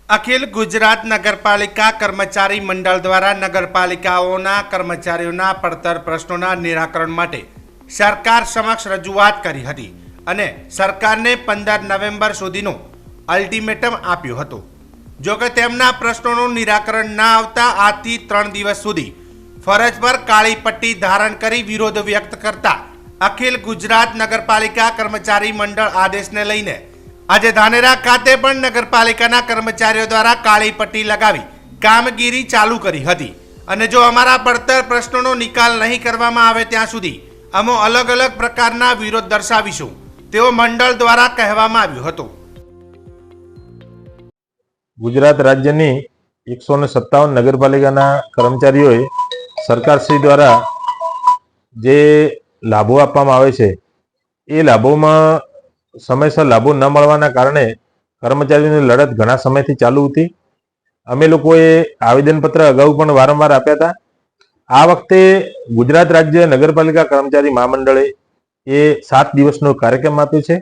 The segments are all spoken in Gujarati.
અખિલ ગુજરાત નગરપાલિકા કર્મચારી મંડળ દ્વારા નગરપાલિકાઓના કર્મચારીઓના પડતર પ્રશ્નોના નિરાકરણ માટે સરકાર સમક્ષ રજૂઆત કરી હતી અને સરકારને 15 નવેમ્બર સુધીનું અલ્ટિમેટમ આપ્યું હતું. જોકે તેમના પ્રશ્નોનું નિરાકરણ ના આવતા આજથી 3 દિવસ સુધી ફરજ પર કાળી પટ્ટી ધારણ કરી વિરોધ વ્યક્ત કરતા અખિલ ગુજરાત નગરપાલિકા કર્મચારી મંડળ આદેશને લઈને આજે ધાનેરા ખાતે પણ નગરપાલિકાના કર્મચારીઓ દ્વારા કાળી પટ્ટી લગાવી કામગીરી ચાલુ કરી હતી અને જો અમારા પડતર પ્રશ્નોનો નિકાલ નહીં કરવામાં આવે ત્યાં સુધી અમે અલગ અલગ પ્રકારના વિરોધ દર્શાવીશું તેવો મંડળ દ્વારા કહેવામાં આવ્યું હતું. ગુજરાત રાજ્યની 157 નગરપાલિકાના કર્મચારીઓએ સરકારશ્રી દ્વારા જે લાભો આપવામાં આવે છે એ લાભોમાં સમયસર લાભો ન મળવાના કારણે કર્મચારીઓની લડત ઘણા સમયથી ચાલુ હતી. અમે લોકોએ આવેદનપત્ર અગાઉ પણ વારંવાર આપ્યા હતા. આ વખતે ગુજરાત રાજ્ય નગરપાલિકા કર્મચારી મહામંડળે એ 7 દિવસનો કાર્યક્રમ આપ્યો છે.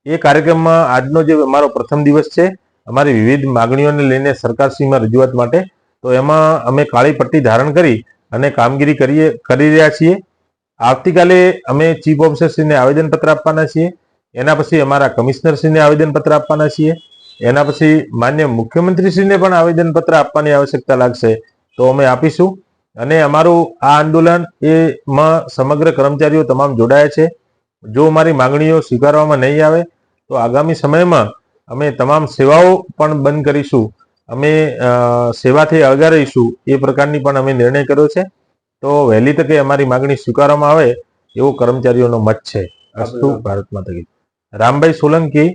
એ કાર્યક્રમમાં આજનો જે અમારો પ્રથમ દિવસ છે, અમારી વિવિધ માગણીઓને લઈને સરકારશ્રીમાં રજૂઆત માટે, તો એમાં અમે કાળી પટ્ટી ધારણ કરી અને કામગીરી કરી રહ્યા છીએ. આવતીકાલે અમે ચીફ ઓફિસરશ્રીને આવેદનપત્ર આપવાના છીએ. એના પછી અમારા કમિશનરશ્રીને આવેદનપત્ર આપવાના છીએ. એના પછી માન્ય મુખ્યમંત્રીશ્રીને પણ આવેદનપત્ર આપવાની આવશ્યકતા લાગશે તો અમે આપીશું. અને અમારું આ આંદોલન એમાં સમગ્ર કર્મચારીઓ તમામ જોડાયા છે. જો અમારી માગણીઓ સ્વીકારવામાં નહીં આવે તો આગામી સમયમાં અમે તમામ સેવાઓ પણ બંધ કરીશું. અમે સેવાથી અળગા રહીશું એ પ્રકારની પણ અમે નિર્ણય કર્યો છે. તો વહેલી તકે અમારી માગણી સ્વીકારવામાં આવે એવો કર્મચારીઓનો મત છે. અસ્તુ ભારત માતા કી. રામભાઈ સોલંકી,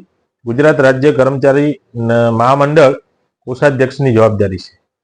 ગુજરાત રાજ્ય કર્મચારી મહામંડળ કોષાધ્યક્ષની જવાબદારી છે.